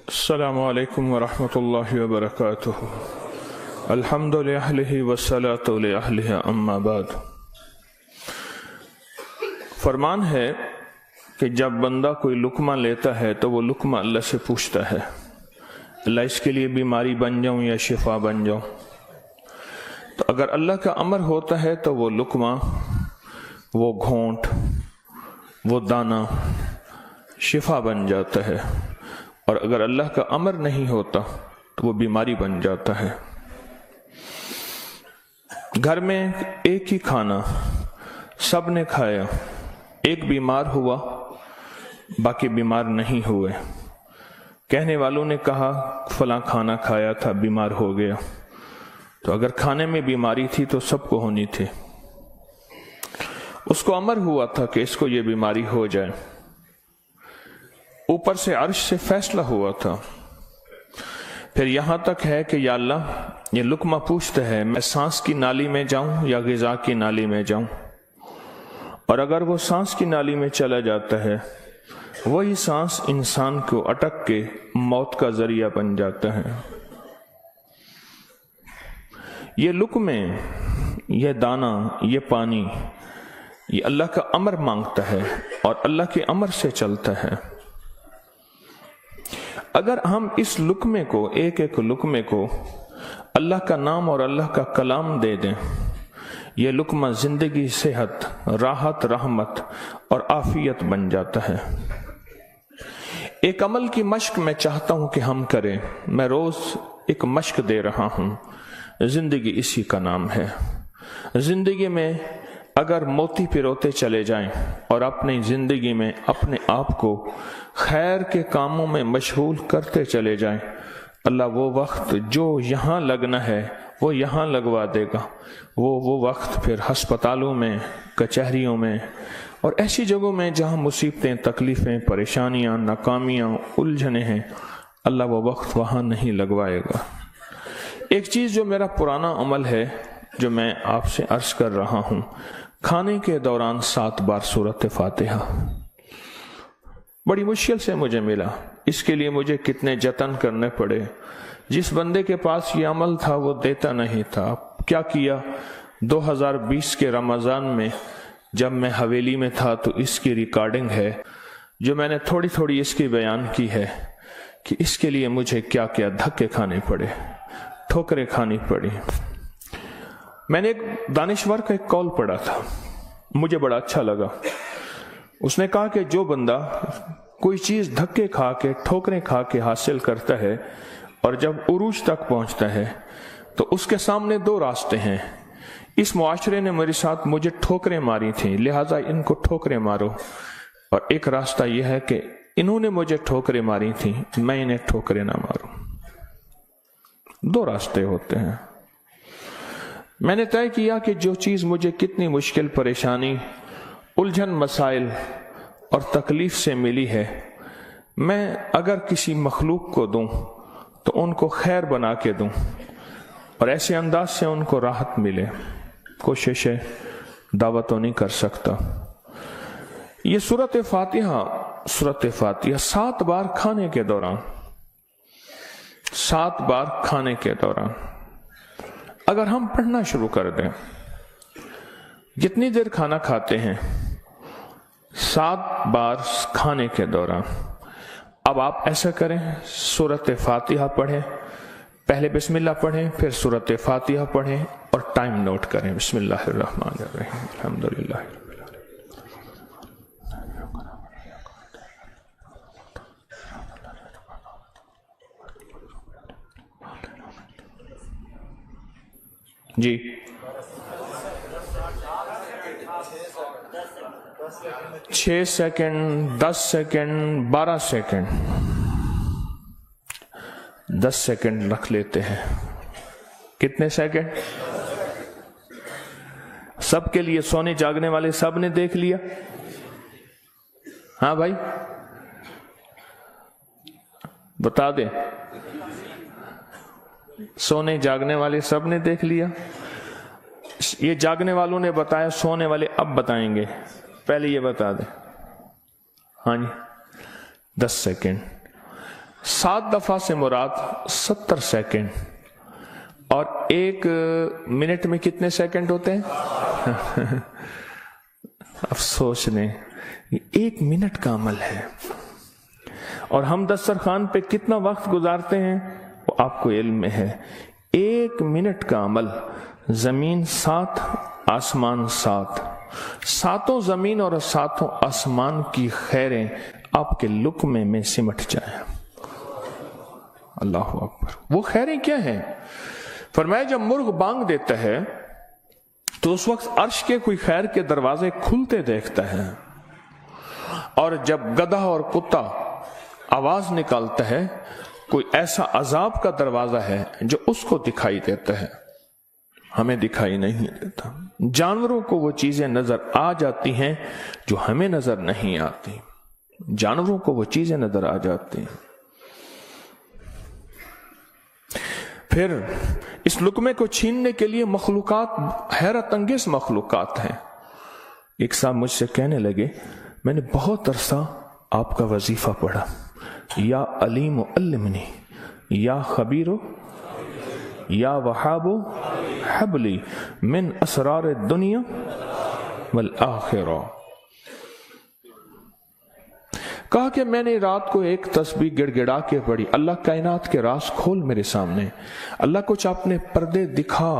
السلام علیکم ورحمۃ اللہ وبرکاتہ۔ الحمد للہ والصلاۃ لأہلہ اما بعد۔ فرمان ہے کہ جب بندہ کوئی لقمہ لیتا ہے تو وہ لقمہ اللہ سے پوچھتا ہے، اللہ اس کے لیے بیماری بن جاؤں یا شفا بن جاؤں؟ تو اگر اللہ کا امر ہوتا ہے تو وہ لقمہ، وہ گھونٹ، وہ دانہ شفا بن جاتا ہے، اور اگر اللہ کا امر نہیں ہوتا تو وہ بیماری بن جاتا ہے۔ گھر میں ایک ہی کھانا سب نے کھایا، ایک بیمار ہوا باقی بیمار نہیں ہوئے، کہنے والوں نے کہا فلاں کھانا کھایا تھا بیمار ہو گیا، تو اگر کھانے میں بیماری تھی تو سب کو ہونی تھی۔ اس کو امر ہوا تھا کہ اس کو یہ بیماری ہو جائے، اوپر سے عرش سے فیصلہ ہوا تھا۔ پھر یہاں تک ہے کہ یا اللہ یہ لقمہ پوچھتا ہے میں سانس کی نالی میں جاؤں یا غذا کی نالی میں جاؤں، اور اگر وہ سانس کی نالی میں چلا جاتا ہے وہی سانس انسان کو اٹک کے موت کا ذریعہ بن جاتا ہے۔ یہ لقمے، یہ دانہ، یہ پانی، یہ اللہ کا امر مانگتا ہے اور اللہ کے امر سے چلتا ہے۔ اگر ہم اس لقمے کو، ایک ایک لقمے کو اللہ کا نام اور اللہ کا کلام دے دیں، یہ لقمہ زندگی، صحت، راحت، رحمت اور عافیت بن جاتا ہے۔ ایک عمل کی مشق میں چاہتا ہوں کہ ہم کریں، میں روز ایک مشق دے رہا ہوں، زندگی اسی کا نام ہے۔ زندگی میں اگر موتی پروتے چلے جائیں اور اپنی زندگی میں اپنے آپ کو خیر کے کاموں میں مشغول کرتے چلے جائیں، اللہ وہ وقت جو یہاں لگنا ہے وہ یہاں لگوا دے گا۔ وہ وقت پھر ہسپتالوں میں، کچہریوں میں اور ایسی جگہوں میں جہاں مصیبتیں، تکلیفیں، پریشانیاں، ناکامیاں، الجھنیں ہیں، اللہ وہ وقت وہاں نہیں لگوائے گا۔ ایک چیز جو میرا پرانا عمل ہے، جو میں آپ سے عرض کر رہا ہوں، کھانے کے دوران 7 بار سورۃ فاتحہ، بڑی مشکل سے مجھے ملا، اس کے لیے مجھے کتنے جتن کرنے پڑے۔ جس بندے کے پاس یہ عمل تھا وہ دیتا نہیں تھا۔ کیا کیا؟ 2020 کے رمضان میں جب میں حویلی میں تھا تو اس کی ریکارڈنگ ہے، جو میں نے تھوڑی تھوڑی اس کی بیان کی ہے کہ اس کے لیے مجھے کیا کیا دھکے کھانے پڑے، ٹھوکریں کھانی پڑی۔ میں نے ایک دانشور کا ایک قول پڑھا تھا، مجھے بڑا اچھا لگا۔ اس نے کہا کہ جو بندہ کوئی چیز دھکے کھا کے، ٹھوکریں کھا کے حاصل کرتا ہے اور جب عروج تک پہنچتا ہے تو اس کے سامنے 2 راستے ہیں۔ اس معاشرے نے میرے ساتھ مجھے ٹھوکریں ماری تھیں، لہٰذا ان کو ٹھوکریں مارو، اور ایک راستہ یہ ہے کہ انہوں نے مجھے ٹھوکریں ماری تھیں، میں انہیں ٹھوکریں نہ ماروں۔ 2 راستے ہوتے ہیں۔ میں نے طے کیا کہ جو چیز مجھے کتنی مشکل، پریشانی، الجھن، مسائل اور تکلیف سے ملی ہے، میں اگر کسی مخلوق کو دوں تو ان کو خیر بنا کے دوں اور ایسے انداز سے ان کو راحت ملے۔ کوشش ہے، دعوت تو نہیں کر سکتا۔ یہ سورۃ فاتحہ 7 بار کھانے کے دوران، 7 بار کھانے کے دوران اگر ہم پڑھنا شروع کر دیں، جتنی دیر کھانا کھاتے ہیں 7 بار کھانے کے دوران، اب آپ ایسا کریں، سورۃ فاتحہ پڑھیں، پہلے بسم اللہ پڑھیں، پھر سورۃ فاتحہ پڑھیں اور ٹائم نوٹ کریں۔ بسم اللہ الرحمن الرحیم، الحمدللہ۔ جی 6 سیکنڈ، 10 سیکنڈ، 12 سیکنڈ، 10 سیکنڈ رکھ لیتے ہیں۔ کتنے سیکنڈ؟ سب کے لیے، سونے جاگنے والے سب نے دیکھ لیا؟ ہاں بھائی بتا دیں، سونے جاگنے والے سب نے دیکھ لیا؟ یہ جاگنے والوں نے بتایا، سونے والے اب بتائیں گے، پہلے یہ بتا دیں۔ ہاں جی 10 سیکنڈ، 7 दफा से मुराद 70 सेकंड, और 1 मिनट में कितने सेकंड होते हैं? अब सोच लें, 1 मिनट का अमल है, और हम दस्तरखान पे कितना वक्त गुजारते हैं वो आपको इल्म में है। 1 मिनट का अमल, जमीन 7 आसमान 7, 7 जमीन और 7 आसमान की खैरें आपके लुक्मे में सिमट जाए। अल्लाह अकबर। वो खैरें क्या हैं? फरमाया जब मुर्ग बांग देता है तो उस वक्त अर्श के कोई खैर के दरवाजे खुलते देखता है, और जब गधा और कुत्ता आवाज निकालता है कोई ऐसा अजाब का दरवाजा है जो उसको दिखाई देता है, हमें दिखाई नहीं देता। जानवरों को वो चीजें नजर आ जाती हैं जो हमें नजर नहीं आती, जानवरों को वो चीजें नजर आ जाती हैं। फिर इस लुक्मे को छीनने के लिए मखलूकात, हैरत अंगेज मखलूकात हैं। एक साहब मुझसे कहने लगे, मैंने बहुत अरसा आपका वजीफा पढ़ा, या अलीम अल्लिमनी, या खबीरो, या वहाबो हबली मिन असरार दुनिया वल आखिरा। कहा कि मैंने रात को एक तस्बीह गिड़गिड़ा के पढ़ी, अल्लाह कायनात के राज खोल मेरे सामने, अल्लाह कुछ अपने पर्दे दिखा,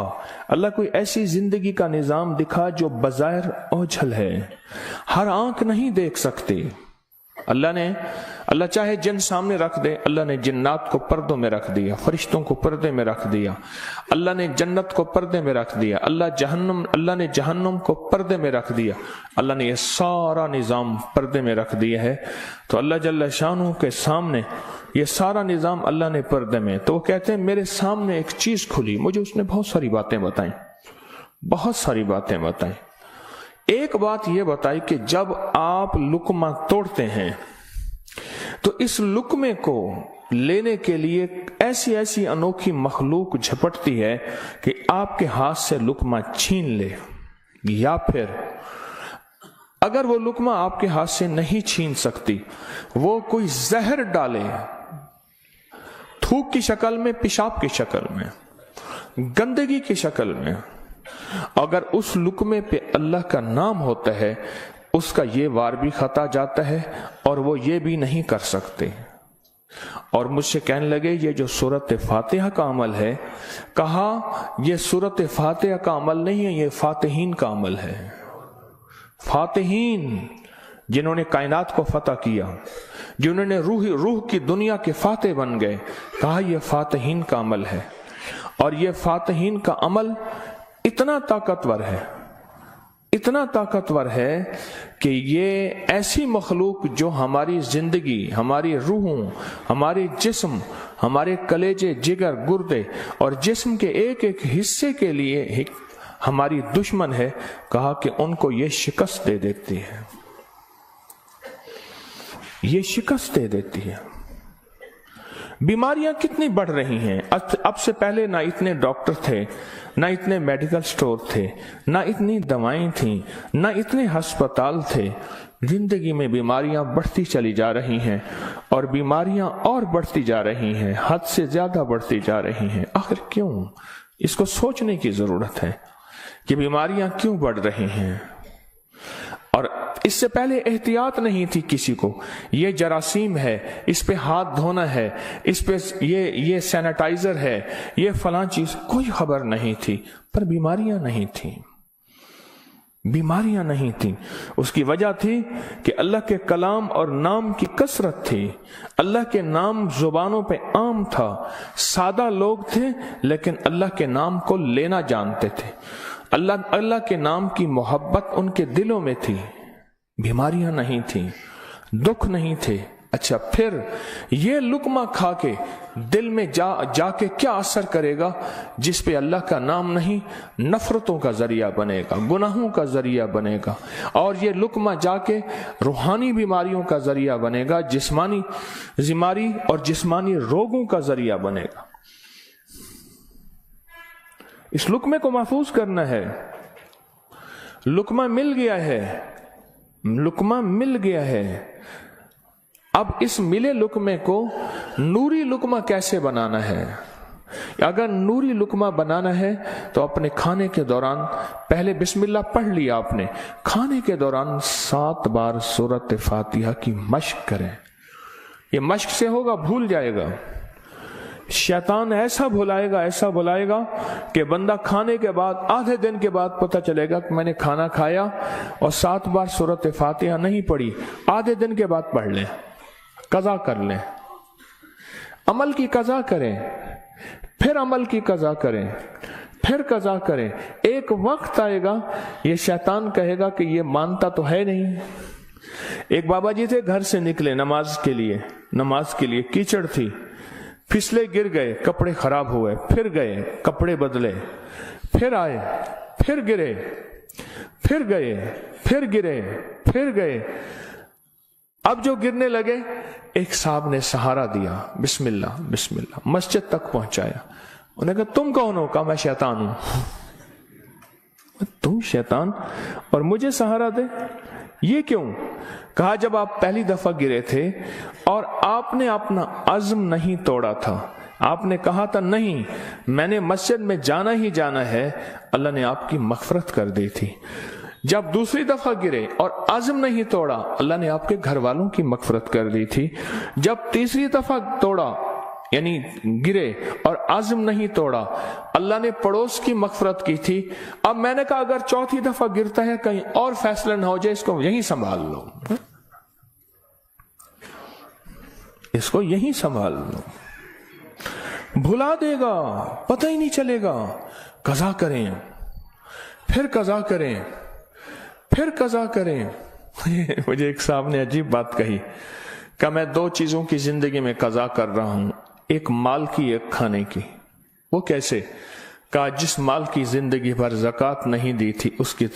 अल्लाह कोई ऐसी जिंदगी का निजाम दिखा जो बज़ाहिर ओझल है, हर आंख नहीं देख सकती। अल्लाह चाहे जिन सामने रख दे, अल्लाह ने जिन्नात को पर्दों में रख दिया, फरिश्तों को पर्दे में रख दिया, अल्लाह ने जन्नत को पर्दे में रख दिया, अल्लाह ने जहन्नुम को पर्दे में रख दिया, अल्लाह ने ये सारा निजाम पर्दे में रख दिया है। तो अल्लाह जल्ल शानू के सामने ये सारा निजाम अल्लाह ने पर्दे में, तो वो कहते हैं मेरे सामने एक चीज खुली, मुझे उसने बहुत सारी बातें बताई, बहुत सारी बातें बताई। एक बात यह बताई कि जब आप लुकमा तोड़ते हैं तो इस लुकमे को लेने के लिए ऐसी ऐसी अनोखी मखलूक झपटती है कि आपके हाथ से लुकमा छीन ले, या फिर अगर वो लुकमा आपके हाथ से नहीं छीन सकती, वो कोई जहर डाले, थूक की शक्ल में, पेशाब की शक्ल में, गंदगी की शक्ल में। अगर उस लुकमे पे अल्लाह का नाम होता है, उसका ये वार भी खता जाता है और वो ये भी नहीं कर सकते। और मुझसे कहने लगे ये जो सूरत फातिहा का अमल है, कहा ये सूरत फातिहा का अमल नहीं है, ये फातिहीन का अमल है। फातिहीन जिन्होंने कायनात को फतह किया, जिन्होंने रूह की दुनिया के फातिह बन गए, कहा यह फातिहीन का अमल है। और यह फातिहीन का अमल इतना ताकतवर है, इतना ताकतवर है कि ये ऐसी मखलूक जो हमारी जिंदगी, हमारी रूहों, हमारे जिस्म, हमारे कलेजे, जिगर, गुर्दे और जिस्म के एक एक हिस्से के लिए हमारी दुश्मन है, कहा कि उनको ये शिकस्त दे देती है, ये शिकस्त दे देती है। बीमारियां कितनी बढ़ रही हैं। अब से पहले ना इतने डॉक्टर थे, ना इतने मेडिकल स्टोर थे, ना इतनी दवाएं थीं, ना इतने अस्पताल थे। जिंदगी में बीमारियां बढ़ती चली जा रही हैं, और बीमारियां और बढ़ती जा रही हैं, हद से ज्यादा बढ़ती जा रही हैं। आखिर क्यों? इसको सोचने की जरूरत है कि बीमारियां क्यों बढ़ रही हैं। और इससे पहले एहतियात नहीं थी किसी को, ये जरासीम है, इस पे हाथ धोना है, इस पे ये सैनिटाइजर है, ये फलां चीज, कोई खबर नहीं थी। पर बीमारियां नहीं थी, बीमारियां नहीं थी। उसकी वजह थी कि अल्लाह के कलाम और नाम की कसरत थी। अल्लाह के नाम जुबानों पे आम था, सादा लोग थे लेकिन अल्लाह के नाम को लेना जानते थे। अल्लाह के नाम की मोहब्बत उनके दिलों में थी। बीमारियां नहीं थी, दुख नहीं थे। अच्छा, फिर ये लुकमा खा के दिल में जाके क्या असर करेगा जिस पे अल्लाह का नाम नहीं, नफरतों का जरिया बनेगा, गुनाहों का जरिया बनेगा। और ये लुकमा जाके रूहानी बीमारियों का जरिया बनेगा, जिस्मानी बीमारी और जिस्मानी रोगों का जरिया बनेगा। इस लुकमे को महफूज करना है। लुकमा मिल गया है, लुकमा मिल गया है। اب اس ملے لقمے کو نوری لقمہ کیسے بنانا ہے؟ اگر نوری لقمہ بنانا ہے تو اپنے کھانے کے دوران پہلے بسم اللہ پڑھ لیا آپ نے، کھانے کے دوران 7 بار سورۃ فاتحہ کی مشق کریں. یہ مشق سے ہوگا، بھول جائے گا. شیطان ایسا بھلائے گا کہ بندہ کھانے کے بعد آدھے دن کے بعد پتہ چلے گا کہ میں نے کھانا کھایا اور 7 بار سورۃ فاتحہ نہیں پڑھی. آدھے دن کے بعد پڑھ لیں، قضا کر لیں. عمل کی قضا کریں، پھر عمل کی قضا کریں، پھر قضا کریں. ایک وقت آئے گا یہ شیطان کہے گا کہ یہ مانتا تو ہے نہیں. ایک بابا جی تھے، گھر سے نکلے نماز کے لیے کیچڑ تھی، پھسلے گر گئے، کپڑے خراب ہوئے، پھر گئے کپڑے بدلے، پھر آئے، پھر گرے، پھر گئے، پھر گرے، پھر گئے. اب جو گرنے لگے ایک صاحب نے سہارا دیا، بسم اللہ بسم اللہ، مسجد تک پہنچایا. انہوں نے کہا تم کون ہو؟ کہا میں شیطان ہوں. تم شیطان اور مجھے سہارا دے، یہ کیوں؟ کہا جب آپ پہلی دفعہ گرے تھے اور آپ نے اپنا عزم نہیں توڑا تھا، آپ نے کہا تھا نہیں میں نے مسجد میں جانا ہی جانا ہے، اللہ نے آپ کی مغفرت کر دی تھی. جب دوسری دفعہ گرے اور عزم نہیں توڑا، اللہ نے آپ کے گھر والوں کی مغفرت کر دی تھی. جب تیسری دفعہ توڑا یعنی گرے اور عزم نہیں توڑا، اللہ نے پڑوس کی مغفرت کی تھی. اب میں نے کہا اگر چوتھی دفعہ گرتا ہے کہیں اور فیصلہ نہ ہو جائے، اس کو یہیں سنبھال لو، اس کو یہیں سنبھال لو. بھلا دے گا، پتہ ہی نہیں چلے گا. قضا کریں، پھر قضا کریں، پھر قضا کریں. مجھے ایک صاحب نے عجیب بات کہی کہ میں 2 چیزوں کی زندگی میں قضا کر رہا ہوں، ایک مال کی، ایک کھانے کی. وہ کیسے؟ کہا جس مال کی زندگی بھر زکوٰۃ نہیں دی تھی اس کی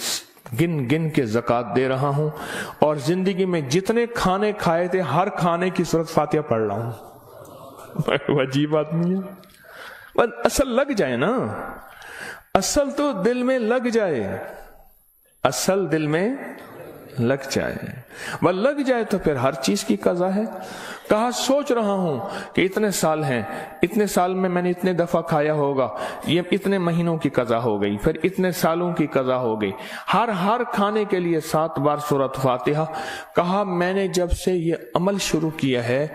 گن گن کے زکوٰۃ دے رہا ہوں، اور زندگی میں جتنے کھانے کھائے تھے ہر کھانے کی سورۃ فاتحہ پڑھ رہا ہوں. عجیب آدمی ہے. بس اصل لگ جائے نا، اصل تو دل میں لگ جائے، اصل دل میں لگ جائے. وہ لگ جائے تو پھر ہر چیز کی قضا ہے. کہا سوچ رہا ہوں کہ اتنے سال ہیں، اتنے سال میں نے اتنے دفعہ کھایا ہوگا، یہ اتنے مہینوں کی قضا ہو گئی، پھر اتنے سالوں کی قضا ہو گئی، ہر کھانے کے لیے 7 بار سورۃ فاتحہ. کہا میں نے جب سے یہ عمل شروع کیا ہے،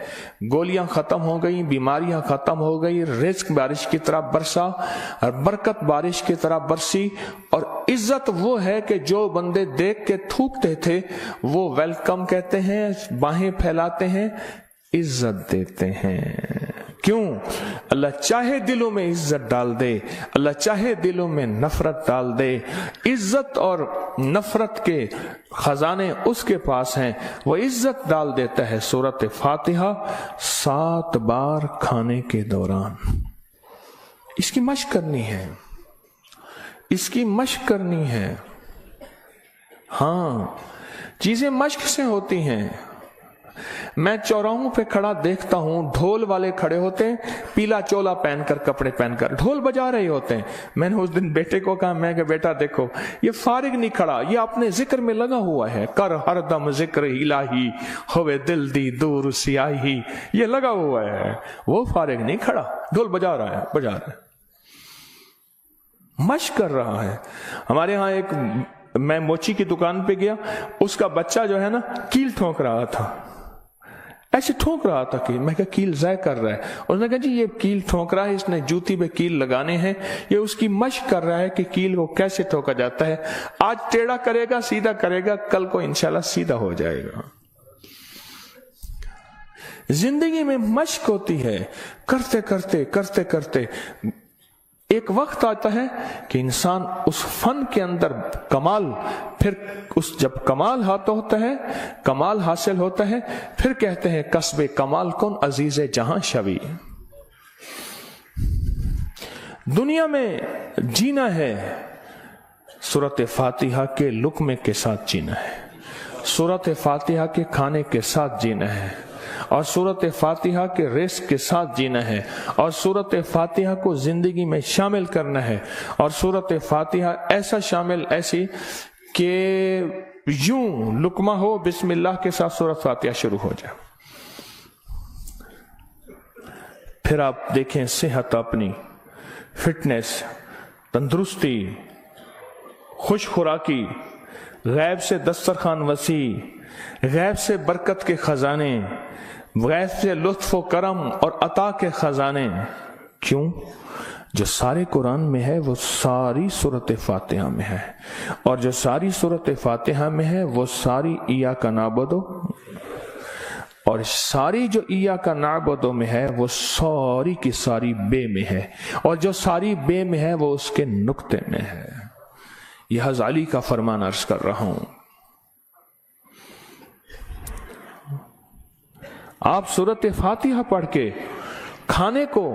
گولیاں ختم ہو گئی، بیماریاں ختم ہو گئی، رزق بارش کی طرح برسا اور برکت بارش کی طرح برسی. اور عزت وہ ہے کہ جو بندے دیکھ کے تھوکتے تھے وہ ویلکم کہتے ہیں، باہیں پھیلاتے ہیں، عزت دیتے ہیں. کیوں؟ اللہ چاہے دلوں میں عزت ڈال دے، اللہ چاہے دلوں میں نفرت ڈال دے. عزت اور نفرت کے خزانے اس کے پاس ہیں، وہ عزت ڈال دیتا ہے. سورۃ فاتحہ 7 بار کھانے کے دوران. اس کی مشق کرنی ہے، اس کی مشق کرنی ہے. ہاں چیزیں مشق سے ہوتی ہیں. میں چوراہوں پہ کھڑا دیکھتا ہوں، ڈھول والے کھڑے ہوتے ہیں، پیلا چولا پہن کر، کپڑے پہن کر ڈھول بجا رہے ہوتے ہیں. میں نے اس دن بیٹے کو کہا، میں کہ بیٹا دیکھو یہ فارغ نہیں کھڑا، یہ اپنے ذکر میں لگا ہوا ہے. کر ہر دم ذکر الہی، ہوئے دل دی دور سیاہی، یہ لگا ہوا ہے. وہ فارغ نہیں کھڑا، ڈھول بجا رہا ہے، مشق کر رہا ہے. ہمارے ہاں ایک، میں موچی کی دکان پہ گیا، اس کا بچہ جو ہے نا کیل ٹھونک رہا تھا، ایسے ٹھونک رہا تھا کہ میں کہا کیل ضائع کر رہا ہے. اس نے کہا جی یہ کیل ٹھونک رہا ہے، اس نے جوتی پہ کیل لگانے ہیں، یہ اس کی مشق کر رہا ہے کہ کیل کو کیسے ٹھوکا جاتا ہے. آج ٹیڑھا کرے گا، سیدھا کرے گا، کل کو انشاءاللہ سیدھا ہو جائے گا. زندگی میں مشق ہوتی ہے، کرتے کرتے کرتے کرتے ایک وقت آتا ہے کہ انسان اس فن کے اندر کمال، پھر اس جب کمال ہوتا ہے، کمال حاصل ہوتا ہے، پھر کہتے ہیں کسب کمال کن عزیز جہاں شوی. دنیا میں جینا ہے سورۃ فاتحہ کے لقمے کے ساتھ جینا ہے، سورۃ فاتحہ کے کھانے کے ساتھ جینا ہے، اور سورۃ فاتحہ کے رزق کے ساتھ جینا ہے، اور سورۃ فاتحہ کو زندگی میں شامل کرنا ہے. اور سورۃ فاتحہ ایسا شامل، ایسی کہ یوں لقمہ ہو، بسم اللہ کے ساتھ سورۃ فاتحہ شروع ہو جائے. फिर आप देखें सेहत, अपनी फिटनेस, तंदुरुस्ती, खुश खुराकी, गैब से दस्तरखान वसी, गैब से बरकत के खजाने, गैब से लुत्फ व करम और अता के खजाने। क्यों? जो सारे कुरान में है वो सारी सूरत फातिहा में है, और जो सारी सूरत फातिहा में है वो सारी इय्याका नअबुदु, और सारी जो इय्याका नअबुदु में है वो सारी की सारी बे में है, और जो सारी बे में है वो उसके नुक्ते में है। यह हज़ाली का फरमान अर्ज कर रहा हूं। आप सूरत फातिहा पढ़ के खाने को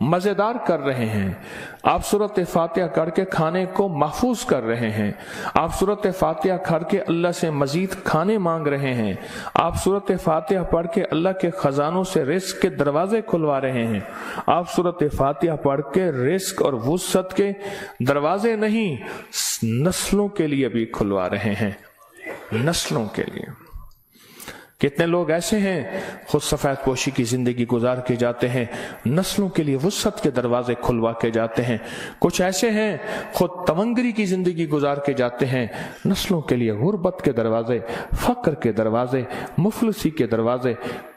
मजेदार कर रहे हैं, आप सूरत फातिहा करके खाने को महफूज कर रहे हैं, आप सूरत फातिहा करके अल्लाह से मजीद खाने मांग रहे हैं, आप सूरत फातिहा पढ़ के अल्लाह के खजानों से रिस्क के दरवाजे खुलवा रहे हैं, आप सूरत फातिहा पढ़ के रिस्क और वुसअत के दरवाजे नहीं नस्लों के लिए भी खुलवा रहे हैं, नस्लों के लिए। कितने लोग ऐसे हैं खुद सफेद पोशी की जिंदगी गुजार के जाते हैं, नस्लों के लिए वुसअत के दरवाजे खुलवा के जाते हैं। कुछ ऐसे हैं खुद तवंगरी की जिंदगी गुजार के जाते हैं, नस्लों के लिए गुर्बत के दरवाजे, फक्र के दरवाजे, मुफलसी के दरवाजे,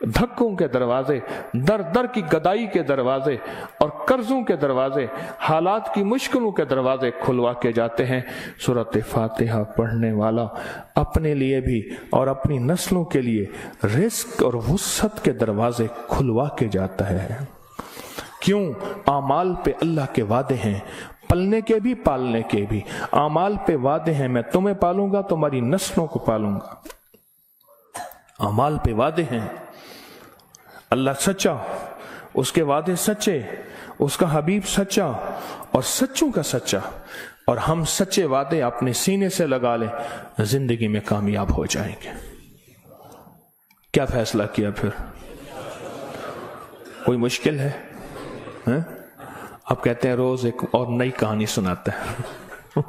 धक्कों के दरवाजे, दर दर की गदाई के दरवाजे और कर्जों के दरवाजे, हालात की मुश्किलों के दरवाजे खुलवा के जाते हैं। सूरत फातिहा पढ़ने वाला अपने लिए भी और अपनी नस्लों के लिए रिस्क और वुसअत के दरवाजे खुलवा के जाता है। क्यों? आमाल पे अल्लाह के वादे हैं, पलने के भी पालने के भी। आमाल पे वादे हैं, मैं तुम्हें पालूंगा, तुम्हारी नस्लों को पालूंगा। आमाल पे वादे हैं, अल्लाह सच्चा, उसके वादे सच्चे, उसका हबीब सच्चा और सच्चों का सच्चा, और हम सच्चे वादे अपने सीने से लगा लें, जिंदगी में कामयाब हो जाएंगे। क्या फैसला किया फिर? कोई मुश्किल है? आप कहते हैं रोज एक और नई कहानी सुनाता है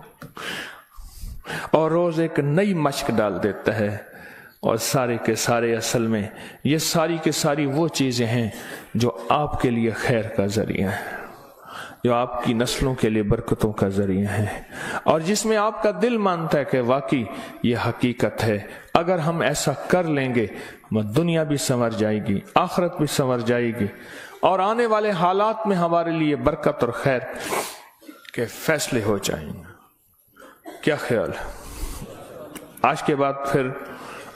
और रोज एक नई मश्क डाल देता है, और सारे के सारे असल में ये सारी के सारी वो चीजें हैं जो आपके लिए खैर का जरिया है, जो आपकी नस्लों के लिए बरकतों का जरिया है, और जिसमें आपका दिल मानता है कि वाकई ये हकीकत है। अगर हम ऐसा कर लेंगे दुनिया भी संवर जाएगी, आखिरत भी संवर जाएगी, और आने वाले हालात में हमारे लिए बरकत और खैर के फैसले हो जाएंगे। क्या ख्याल? आज के बाद फिर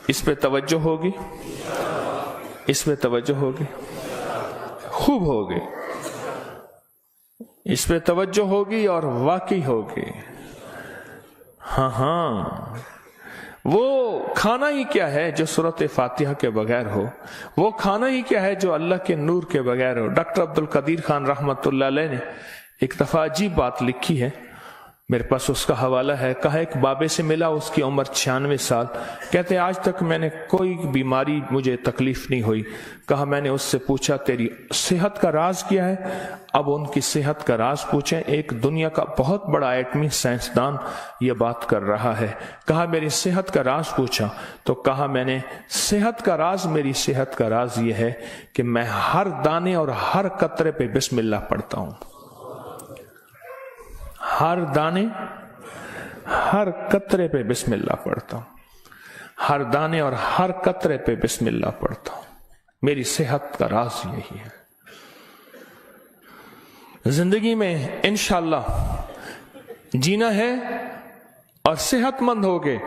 इस पे तवज्जो होगी, इस पे तवज्जो होगी, खूब होगी, इस पे तवज्जो होगी और वाकई होगी। हाँ, वो खाना ही क्या है जो सूरत फातिहा के बगैर हो, वो खाना ही क्या है जो अल्लाह के नूर के बगैर हो। डॉक्टर अब्दुल कदीर खान रहमतुल्लाह अलैह ने एक दफा अजीब बात लिखी है, मेरे पास उसका हवाला है। कहा एक बाबे से मिला, उसकी उम्र 96 साल। कहते आज तक मैंने कोई बीमारी, मुझे तकलीफ नहीं हुई। कहा मैंने उससे पूछा तेरी सेहत का राज क्या है? अब उनकी सेहत का राज पूछें, एक दुनिया का बहुत बड़ा एटमी साइंसदान ये बात कर रहा है। कहा मेरी सेहत का राज पूछा, तो कहा मैंने सेहत का राज, मेरी सेहत का राज ये है कि मैं हर दाने और हर कतरे पे बिस्मिल्लाह पढ़ता हूं। हर दाने, हर कतरे पे बिस्मिल्लाह पढ़ता हूं, हर दाने और हर कतरे पे बिस्मिल्लाह पढ़ता हूं। मेरी सेहत का राज यही है। जिंदगी में इंशाअल्लाह जीना है और सेहतमंद होके,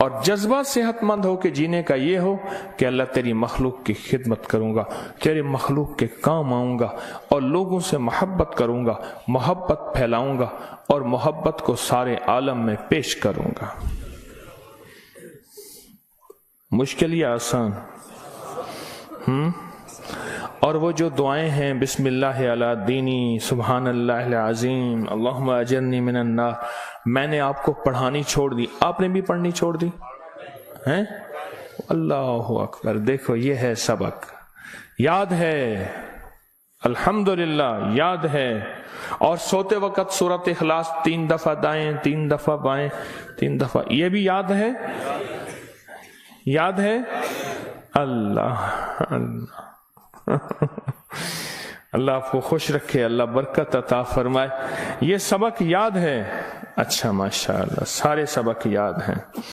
और जज्बा सेहतमंद होके जीने का ये हो कि अल्लाह तेरी मखलूक की खिदमत करूंगा, तेरे मखलूक के काम आऊंगा और लोगों से मोहब्बत करूंगा, मोहब्बत फैलाऊंगा और मोहब्बत को सारे आलम में पेश करूंगा। मुश्किल या आसान? और वो जो दुआएं हैं, बिस्मिल्लाह अला दीनी, सुबहानल्लाह अज़ीम, अल्लाहुम्मा अजिरनी मिनन नार, मैंने आपको पढ़ानी छोड़ दी, आपने भी पढ़नी छोड़ दी हैं? अल्लाहु अकबर। देखो ये है सबक, याद है, अल्हम्दुलिल्लाह याद है। और सोते वक्त सूरत इखलास 3 दफा दाएं, 3 दफा बाएं, 3 दफा, ये भी याद है, याद है। अल्लाह अल्लाह اللہ آپ کو خوش رکھے، اللہ برکت عطا فرمائے۔ یہ سبق یاد ہے؟ اچھا، ماشاءاللہ سارے سبق یاد ہیں۔